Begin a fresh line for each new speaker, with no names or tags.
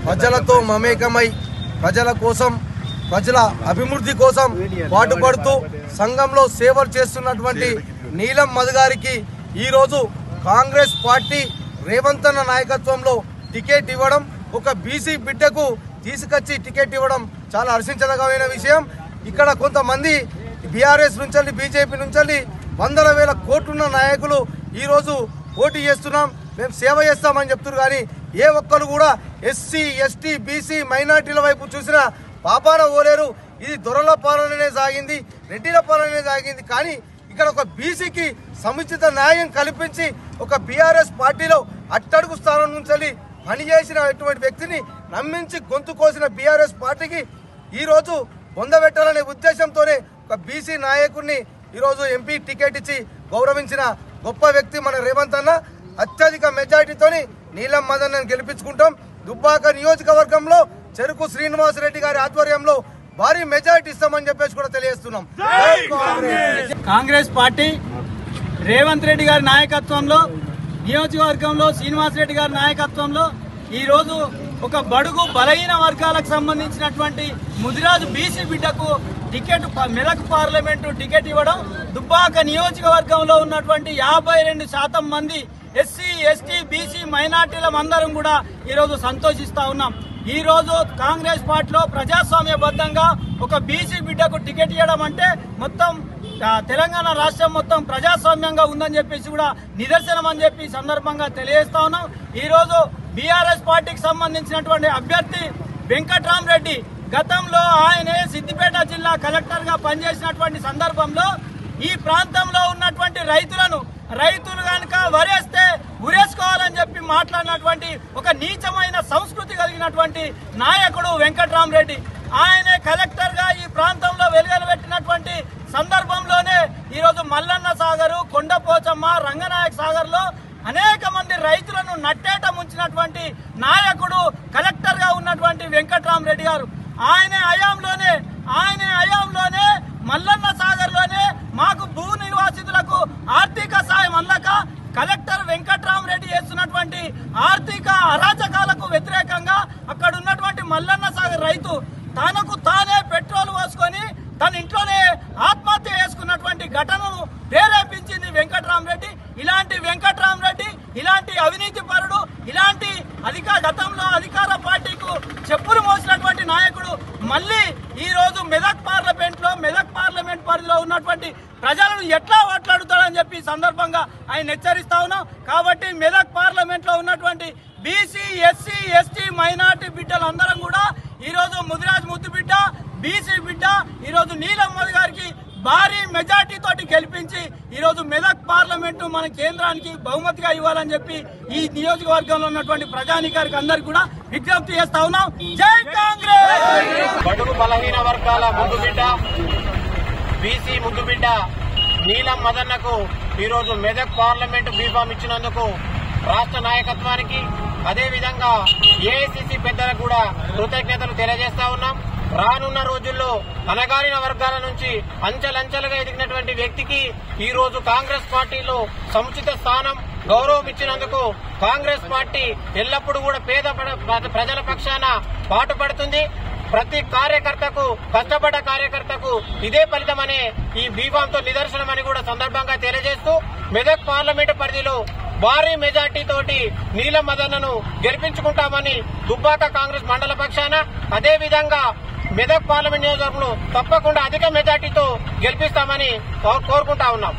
ప్రజలతో మమేకమై ప్రజల కోసం ప్రజల అభివృద్ధి కోసం పాటుపడుతూ సంఘంలో సేవలు చేస్తున్నటువంటి నీలం మధు గారికి ఈరోజు కాంగ్రెస్ పార్టీ రేవంత్ అన్న నాయకత్వంలో టికెట్ ఇవ్వడం, ఒక బీసీ బిడ్డకు తీసుకొచ్చి టికెట్ ఇవ్వడం చాలా హర్షించదగిన విషయం. ఇక్కడ కొంతమంది బీఆర్ఎస్ నుంచి బీజేపీ నుంచి వందల వేల కోట్లున్న నాయకులు ఈరోజు పోటీ చేస్తున్నాం, మేము సేవ చేస్తామని చెప్తున్నారు. కానీ ఏ ఒక్కరు కూడా ఎస్సీ ఎస్టీ బీసీ మైనార్టీల వైపు చూసినా పాపాన ఓలేరు. ఇది దొరల పాలననే సాగింది, రెడ్డిల పాలననే సాగింది. కానీ ఇక్కడ ఒక బీసీకి సముచిత న్యాయం కల్పించి ఒక బీఆర్ఎస్ పార్టీలో అట్టడుగు స్థానం నుంచి పనిచేసినటువంటి వ్యక్తిని నమ్మించి గొంతు కోసిన బీఆర్ఎస్ పార్టీకి ఈరోజు పొందబెట్టాలనే ఉద్దేశంతోనే ఒక బీసీ నాయకుడిని ఈరోజు ఎంపీ టికెట్ ఇచ్చి గౌరవించిన గొప్ప వ్యక్తి మన రేవంత్ అన్న. అత్యధిక మెజార్టీతోని నీలం మదన్ గెలిపించుకుంటాం. దుబ్బాక నియోజకవర్గంలో చెరుకు శ్రీనివాస్ రెడ్డి గారి ఆధ్వర్యంలో భారీ మెజార్టీ ఇస్తామని చెప్పేసి కూడా తెలియజేస్తున్నాం.
కాంగ్రెస్ పార్టీ రేవంత్ రెడ్డి గారి నాయకత్వంలో నియోజకవర్గంలో శ్రీనివాస్ రెడ్డి గారి నాయకత్వంలో ఈరోజు ఒక బడుగు బలహీన వర్గాలకు సంబంధించినటువంటి ముదిరాజు బీసీ బిడ్డకు టికెట్ మెదక్ పార్లమెంటు టికెట్ ఇవ్వడం, దుబ్బాక నియోజకవర్గంలో ఉన్నటువంటి 52% మంది ఎస్సీ ఎస్టీ బీసీ మైనార్టీల అందరం కూడా ఈరోజు సంతోషిస్తా ఉన్నాం. ఈ రోజు కాంగ్రెస్ పార్టీలో ప్రజాస్వామ్యబద్ధంగా ఒక బీసీ బిడ్డకు టికెట్ ఇవ్వడం అంటే మొత్తం తెలంగాణ రాష్ట్రం మొత్తం ప్రజాస్వామ్యంగా ఉందని చెప్పేసి కూడా నిదర్శనం అని చెప్పి సందర్భంగా తెలియజేస్తా ఉన్నాం. ఈ రోజు బీఆర్ఎస్ పార్టీకి సంబంధించినటువంటి అభ్యర్థి వెంకట్రామరెడ్డి గతంలో ఆయనే సిద్దిపేట జిల్లా కలెక్టర్ గా పనిచేసినటువంటి సందర్భంలో ఈ ప్రాంతంలో ఉన్నటువంటి రైతులు కనుక వరేస్తే ఉరేసుకోవాలని చెప్పి మాట్లాడినటువంటి ఒక నీచమైన సంస్కృతి కలిగినటువంటి నాయకుడు వెంకట్రామరెడ్డి. ఆయనే కలెక్టర్ గా ఈ ప్రాంతంలో వెలుగలు పెట్టినటువంటి సందర్భంలోనే ఈరోజు మల్లన్న సాగరు, కొండపోచమ్మ, రంగనాయక సాగర్ లో అనేక మంది రైతులను నట్టేట ముంచినటువంటి నాయకుడు కలెక్టర్ గా ఉన్నటువంటి వెంకట్రామరెడ్డి గారు. ఆయన హయాంలోనే మల్లన్న సాగర్ లోనే మాకు భూ నిర్వాసితులకు ఆర్థిక సాయం అందక కలెక్టర్ వెంకట్రామరెడ్డి చేస్తున్నటువంటి ఆర్థిక అరాచకాలకు వ్యతిరేకంగా అక్కడ ఉన్నటువంటి మల్లన్న సాగర్ రైతు తనకు తానే పెట్రోల్ పోసుకొని తన ఇంట్లోనే ఆత్మహత్య చేసుకున్నటువంటి ఘటనను ప్రేరేపించింది వెంకట్రామరెడ్డి. ఇలాంటి వెంకట్రామరెడ్డి, ఇలాంటి అవినీతి పరుడు, ఇలాంటి గతంలో అధికార పార్టీకు చెప్పులు మోసినటువంటి నాయకుడు మళ్ళీ ఈ రోజు మెదక్ పార్లమెంట్ పరిధిలో ఉన్నటువంటి ప్రజలను ఎట్లా ఓట్లాడుతాడని చెప్పి సందర్భంగా ఆయన హెచ్చరిస్తా ఉన్నాం. కాబట్టి మెదక్ పార్లమెంట్ లో ఉన్నటువంటి బీసీ ఎస్సీ ఎస్టీ మైనార్టీ బిడ్డలందరం కూడా ఈ రోజు ముదిరాజ్ ముద్దు బిడ్డ బీసీ బిడ్డ ఈరోజు నీలం మధు గారికి భారీ మెజార్టీ తోటి గెలిపించి ఈరోజు మెదక్ పార్లమెంటు మన కేంద్రానికి బహుమతిగా ఇవ్వాలని చెప్పి ఈ నియోజకవర్గంలో ఉన్నటువంటి ప్రజానికారికి అందరికి కూడా విజ్ఞప్తి చేస్తా ఉన్నాం. జై కాంగ్రెస్.
బడుగు బలహీన వర్గాల ముద్దు బిడ్డ బీసీ ముద్దు బిడ్డ నీలం మదన్నకు ఈరోజు మెదక్ పార్లమెంటు బీఫామ్ ఇచ్చినందుకు రాష్ట్ర నాయకత్వానికి అదేవిధంగా ఏఐసీసీ పెద్దలకు కూడా కృతజ్ఞతలు తెలియజేస్తా ఉన్నాం. రానున్న రోజుల్లో అణగారిన వర్గాల నుంచి అంచెలంచెలుగా ఎదిగినటువంటి వ్యక్తికి ఈ రోజు కాంగ్రెస్ పార్టీలో సముచిత స్థానం, గౌరవం ఇచ్చినందుకు కాంగ్రెస్ పార్టీ ఎల్లప్పుడూ కూడా పేద ప్రజల పక్షాన పాటుపడుతుంది. ప్రతి కార్యకర్తకు, కష్టపడ్డ కార్యకర్తకు ఇదే ఫలితమనే ఈ బీఫామ్తో నిదర్శనమని కూడా సందర్భంగా తెలియజేస్తూ మెదక్ పార్లమెంటు పరిధిలో భారీ మెజార్టీ తోటి నీలం మదన్నను గెలిపించుకుంటామని దుబ్బాక కాంగ్రెస్ మండల పక్షాన అదేవిధంగా మెదక్ పార్లమెంట్ నియోజకవర్గంలో తప్పకుండా అధిక మెజార్టీతో గెలిపిస్తామని కోరుకుంటా ఉన్నాం.